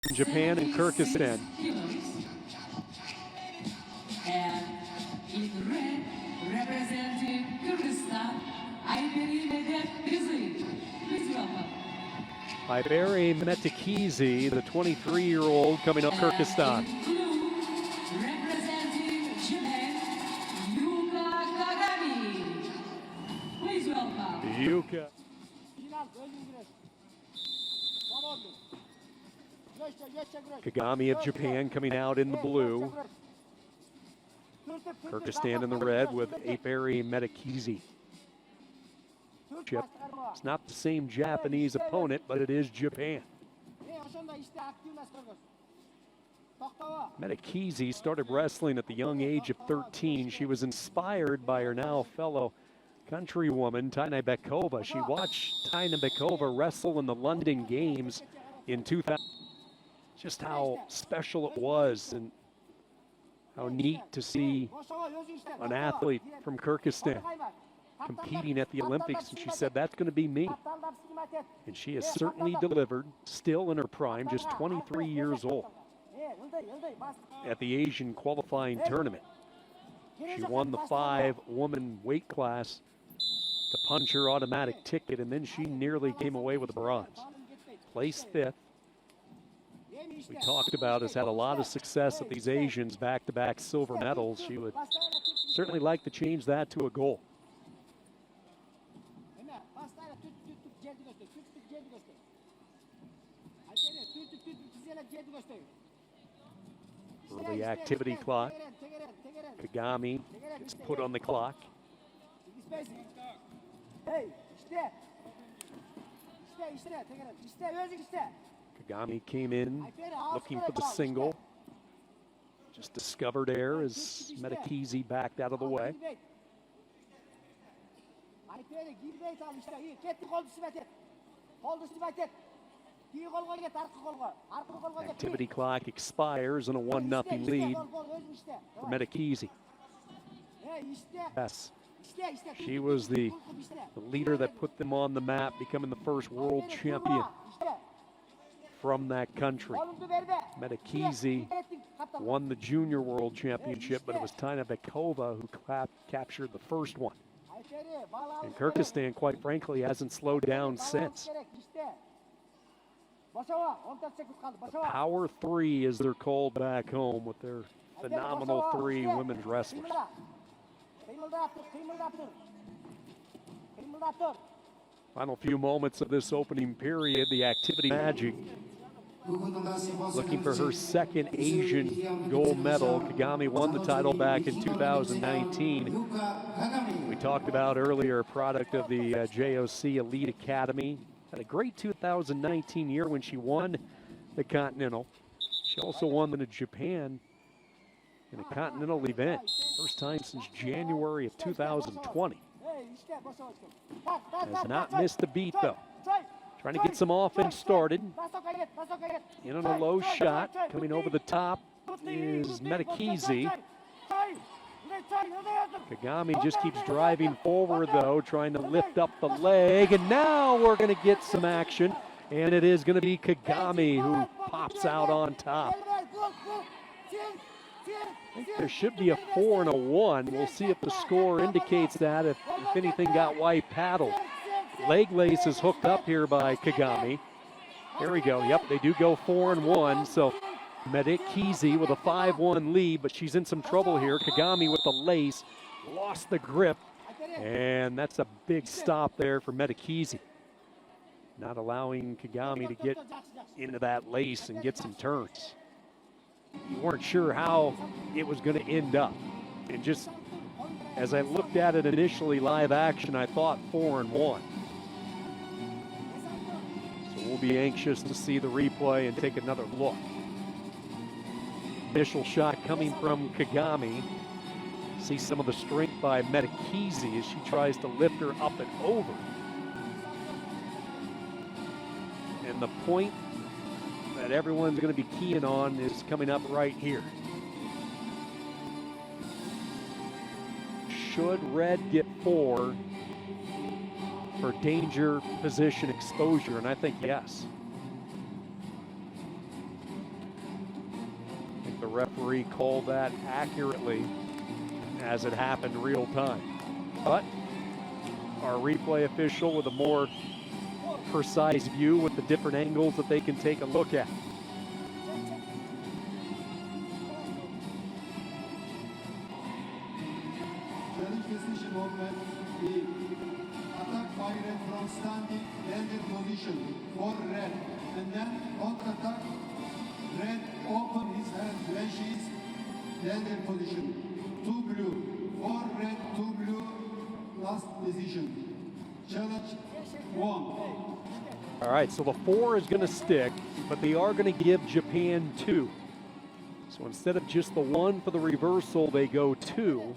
Japan and Kyrgyzstan. And in red, representing Kyrgyzstan, Айпери Медет кызы-Юка. Айпери Медет кызы, the 23-year-old coming up Kyrgyzstan. Representing Chempeon-Yuka Kagami. Please welcome. Yuka. Kagami of Japan coming out in the blue. Kyrgyzstan in the red with Ayperi Medet kızı. It's not the same Japanese opponent, but it is Japan. Medet kızı started wrestling at the young age of 13. She was inspired by her now fellow countrywoman, Taina Bekova. She watched Taina Bekova wrestle in the London Games in 2000. Just how special it was and how neat to see an athlete from Kyrgyzstan competing at the Olympics. And she said, that's going to be me. And she has certainly delivered, still in her prime, just 23 years old at the Asian qualifying tournament. She won the 5-woman weight class to punch her automatic ticket, and then she nearly came away with a bronze. Placed 5th. We talked about has had a lot of success at these Asians, back-to-back silver medals. She would certainly like to change that to a goal. Early activity clock. Kagami gets put on the clock. Kagami came in looking for the single. Just discovered air as Medet kızı backed out of the way. Activity clock expires and a 1-0 lead for Medet kızı. Yes, she was the leader that put them on the map, becoming the first world champion from that country. Medet kızı won the junior world championship, but it was Taina Bekova who captured the first one. And Kyrgyzstan, quite frankly, hasn't slowed down since. The Power 3, as they're called back home, with their phenomenal 3 women's wrestlers. Final few moments of this opening period, the activity magic looking for her second Asian gold medal. Kagami won the title back in 2019. We talked about earlier, a product of the JOC Elite Academy. Had a great 2019 year when she won the Continental. She also won the Japan in a Continental event. First time since January of 2020. Has not missed a beat though. Trying to get some offense started. In on a low shot. Coming over the top is Medet kızı. Kagami just keeps driving forward though, trying to lift up the leg. And now we're going to get some action. And it is going to be Kagami who pops out on top. I think there should be a 4 and a 1. We'll see if the score indicates that, if anything got white paddled. Leg lace is hooked up here by Kagami. There we go. Yep, they do go 4 and 1. So Medet kızı with a 5-1 lead, but she's in some trouble here. Kagami with the lace, lost the grip, and that's a big stop there for Medet kızı. Not allowing Kagami to get into that lace and get some turns. You weren't sure how it was going to end up. And just as I looked at it initially live action, I thought 4 and 1. So we'll be anxious to see the replay and take another look. Initial shot coming from Kagami. See some of the strength by Medet kızı as she tries to lift her up and over. And the point that everyone's going to be keying on is coming up right here. Should red get 4 for danger, position, exposure? And I think yes. The referee called that accurately as it happened real time. But our replay official with a more precise view with the different angles that they can take a look at. Decision movement, the attack fired from standing landed position for red, and then counter-attack, red open his hand, lashes, landed position, 2 blue, 4 red, 2 blue, last decision. Challenge 1. All right, so the 4 is going to stick, but they are going to give Japan 2. So instead of just the 1 for the reversal, they go 2.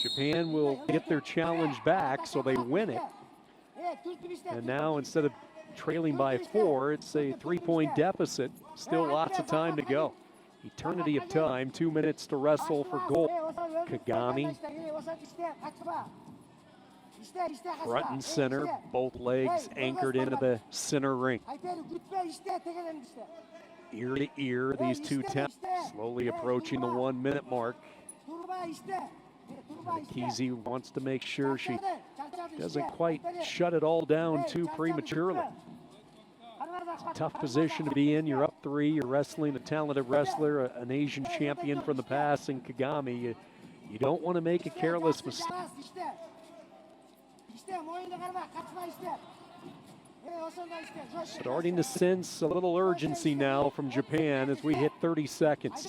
Japan will get their challenge back, so they win it. And now instead of trailing by 4, it's a 3-point deficit. Still lots of time to go. Eternity of time, 2 minutes to wrestle for gold. Kagami, front and center, both legs anchored into the center ring. Ear to ear, these two talents slowly approaching the 1 minute mark. Kizzy wants to make sure she doesn't quite shut it all down too prematurely. It's a tough position to be in. You're up 3. You're wrestling a talented wrestler, an Asian champion from the past in Kagami. You don't want to make a careless mistake. Starting to sense a little urgency now from Japan as we hit 30 seconds.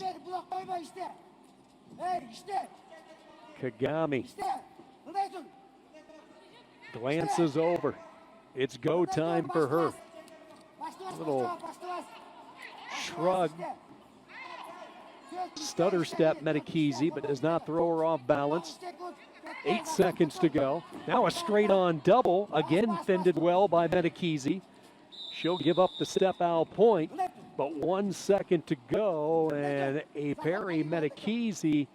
Kagami glances over. It's go time for her. A little shrug. Stutter step Medekizzi, but does not throw her off balance. 8 seconds to go. Now a straight on double. Again fended well by Medekizzi. She'll give up the step out point, but 1 second to go, and Ayperi Medekizzi,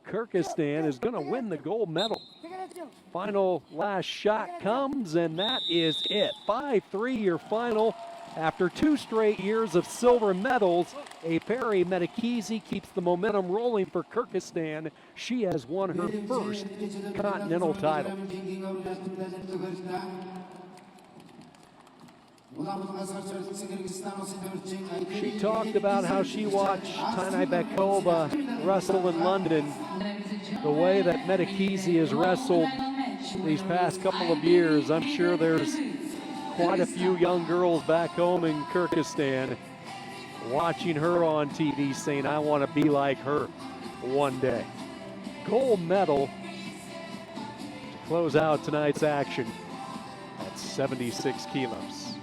Kyrgyzstan, is going to win the gold medal. Final last shot comes, and that is it. 5-3 your final. After 2 straight years of silver medals, Ayperi Medekizzi keeps the momentum rolling for Kyrgyzstan. She has won her first continental title. She talked about how she watched Tainai Bekova wrestle in London, the way that Medekizzi has wrestled these past couple of years. I'm sure there's quite a few young girls back home in Kyrgyzstan watching her on TV saying, I want to be like her one day. Gold medal to close out tonight's action at 76 kilos.